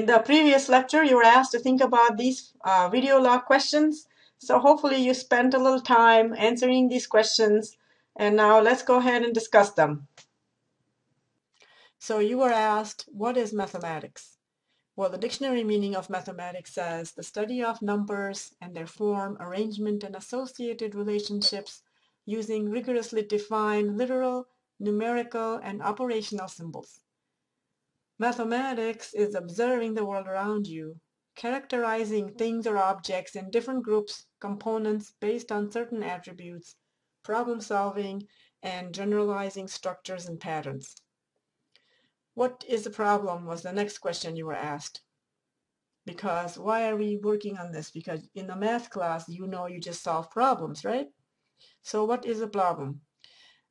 In the previous lecture, you were asked to think about these video log questions. So hopefully you spent a little time answering these questions. And now let's go ahead and discuss them. So you were asked, what is mathematics? Well, the dictionary meaning of mathematics says the study of numbers and their form, arrangement, and associated relationships using rigorously defined literal, numerical, and operational symbols. Mathematics is observing the world around you, characterizing things or objects in different groups, components based on certain attributes, problem solving, and generalizing structures and patterns. What is the problem was the next question you were asked. Because why are we working on this? Because in a math class, you know you just solve problems, right? So what is a problem?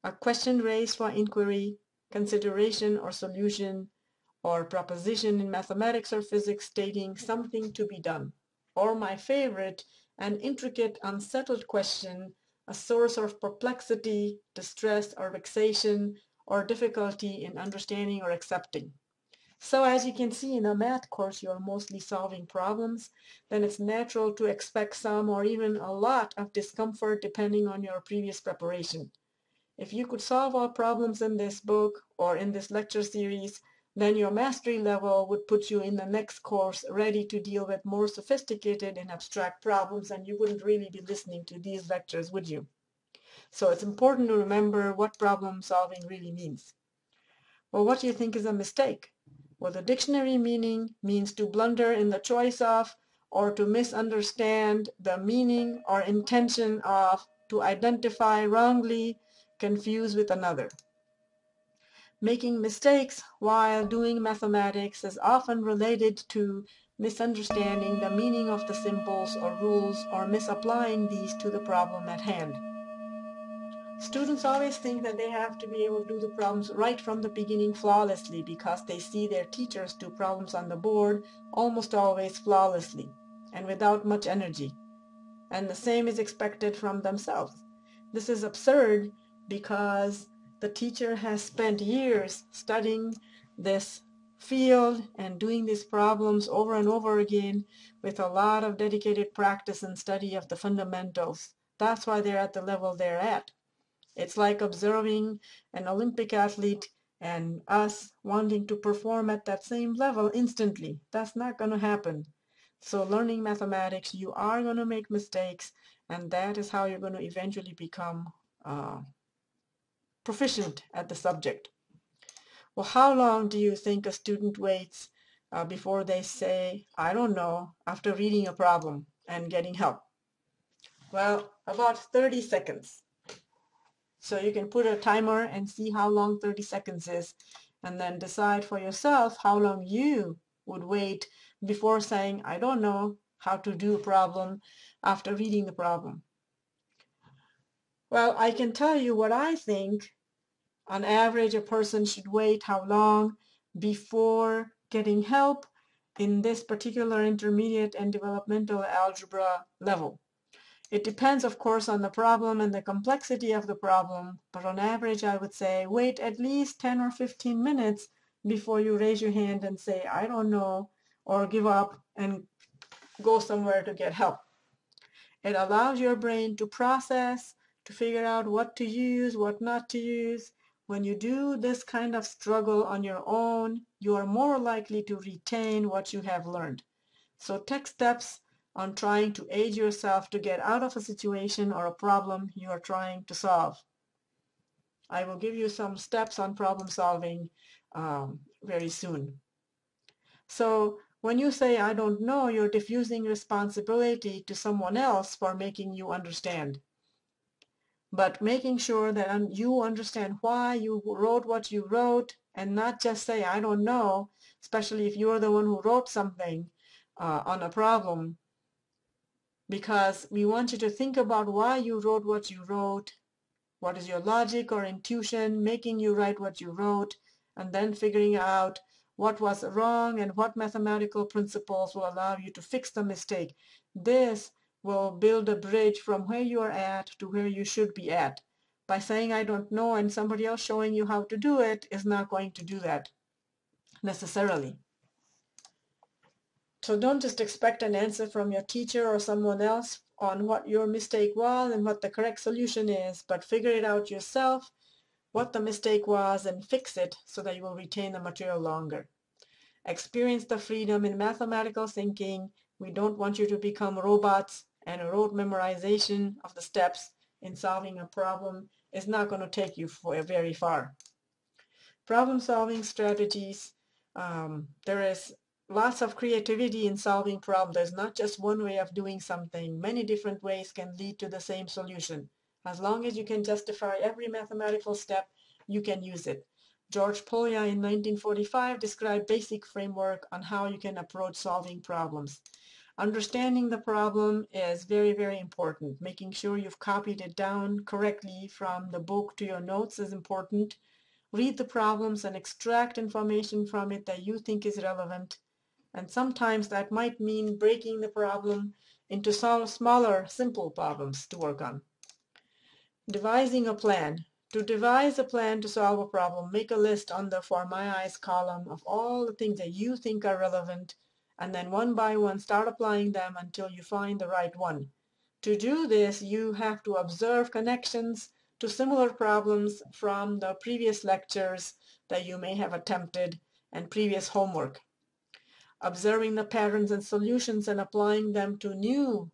A question raised for inquiry, consideration, or solution, or proposition in mathematics or physics stating something to be done. Or my favorite, an intricate, unsettled question, a source of perplexity, distress, or vexation, or difficulty in understanding or accepting. So as you can see in a math course, you're mostly solving problems, then it's natural to expect some or even a lot of discomfort depending on your previous preparation. If you could solve all problems in this book or in this lecture series, then your mastery level would put you in the next course ready to deal with more sophisticated and abstract problems, and you wouldn't really be listening to these lectures, would you? So it's important to remember what problem solving really means. Well, what do you think is a mistake? Well, the dictionary meaning means to blunder in the choice of, or to misunderstand the meaning or intention of, to identify wrongly, confuse with another. Making mistakes while doing mathematics is often related to misunderstanding the meaning of the symbols or rules or misapplying these to the problem at hand. Students always think that they have to be able to do the problems right from the beginning flawlessly because they see their teachers do problems on the board almost always flawlessly and without much energy. And the same is expected from themselves. This is absurd because the teacher has spent years studying this field and doing these problems over and over again with a lot of dedicated practice and study of the fundamentals. That's why they're at the level they're at. It's like observing an Olympic athlete and us wanting to perform at that same level instantly. That's not going to happen. So learning mathematics, you are going to make mistakes, and that is how you're going to eventually become proficient at the subject. Well, how long do you think a student waits before they say, I don't know, after reading a problem and getting help? Well, about 30 seconds. So you can put a timer and see how long 30 seconds is, and then decide for yourself how long you would wait before saying, I don't know how to do a problem after reading the problem. Well, I can tell you what I think. On average, a person should wait how long before getting help in this particular intermediate and developmental algebra level. It depends, of course, on the problem and the complexity of the problem, but on average, I would say wait at least 10 or 15 minutes before you raise your hand and say, I don't know, or give up and go somewhere to get help. It allows your brain to process, to figure out what to use, what not to use. When you do this kind of struggle on your own, you are more likely to retain what you have learned. So take steps on trying to aid yourself to get out of a situation or a problem you are trying to solve. I will give you some steps on problem solving very soon. So when you say, I don't know, you're diffusing responsibility to someone else for making you understand. But making sure that you understand why you wrote what you wrote and not just say, I don't know, especially if you're the one who wrote something on a problem, because we want you to think about why you wrote what you wrote, what is your logic or intuition making you write what you wrote, and then figuring out what was wrong and what mathematical principles will allow you to fix the mistake. This will build a bridge from where you are at to where you should be at. By saying I don't know and somebody else showing you how to do it is not going to do that necessarily. So don't just expect an answer from your teacher or someone else on what your mistake was and what the correct solution is, but figure it out yourself, what the mistake was, and fix it so that you will retain the material longer. Experience the freedom in mathematical thinking. We don't want you to become robots, and a rote memorization of the steps in solving a problem is not going to take you very far. Problem-solving strategies. There is lots of creativity in solving problems. There's not just one way of doing something. Many different ways can lead to the same solution. As long as you can justify every mathematical step, you can use it. George Polya in 1945 described basic framework on how you can approach solving problems. Understanding the problem is very, very important. Making sure you've copied it down correctly from the book to your notes is important. Read the problems and extract information from it that you think is relevant. And sometimes that might mean breaking the problem into smaller, simple problems to work on. Devising a plan. To devise a plan to solve a problem, make a list on the For My Eyes column of all the things that you think are relevant, and then one by one start applying them until you find the right one. To do this, you have to observe connections to similar problems from the previous lectures that you may have attempted and previous homework. Observing the patterns and solutions and applying them to new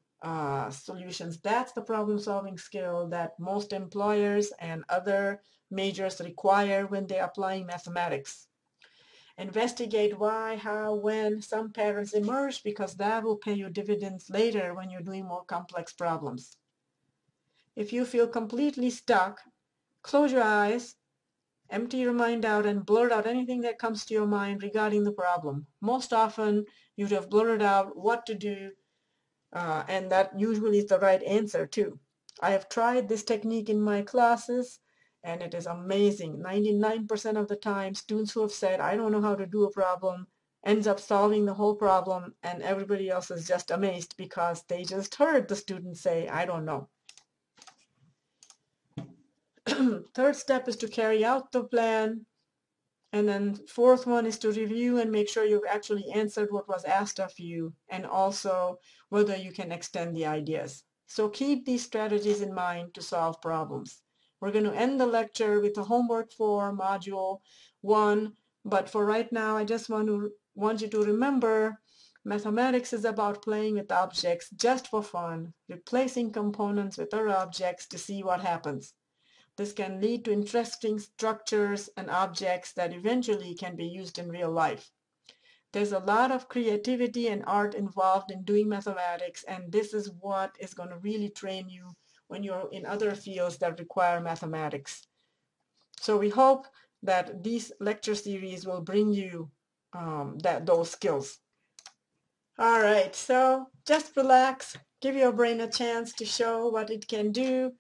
solutions. That's the problem-solving skill that most employers and other majors require when they're applying mathematics. Investigate why, how, when some patterns emerge, because that will pay you dividends later when you're doing more complex problems. If you feel completely stuck, close your eyes, empty your mind out, and blurt out anything that comes to your mind regarding the problem. Most often, you'd have blurted out what to do, and that usually is the right answer too. I have tried this technique in my classes, and it is amazing. 99% of the time, students who have said, I don't know how to do a problem, ends up solving the whole problem, and everybody else is just amazed because they just heard the student say, I don't know. Third step is to carry out the plan. And then fourth one is to review and make sure you've actually answered what was asked of you, and also whether you can extend the ideas. So keep these strategies in mind to solve problems. We're going to end the lecture with the homework for Module 1, but for right now I just want you to remember mathematics is about playing with objects just for fun, replacing components with other objects to see what happens. This can lead to interesting structures and objects that eventually can be used in real life. There's a lot of creativity and art involved in doing mathematics, and this is what is going to really train you when you're in other fields that require mathematics. So we hope that these lecture series will bring you those skills. All right, so just relax, give your brain a chance to show what it can do.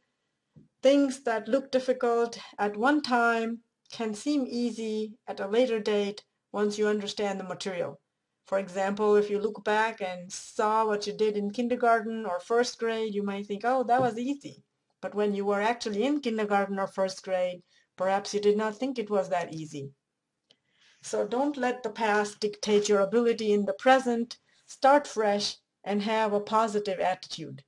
Things that look difficult at one time can seem easy at a later date once you understand the material. For example, if you look back and saw what you did in kindergarten or first grade, you might think, oh, that was easy. But when you were actually in kindergarten or first grade, perhaps you did not think it was that easy. So don't let the past dictate your ability in the present. Start fresh and have a positive attitude.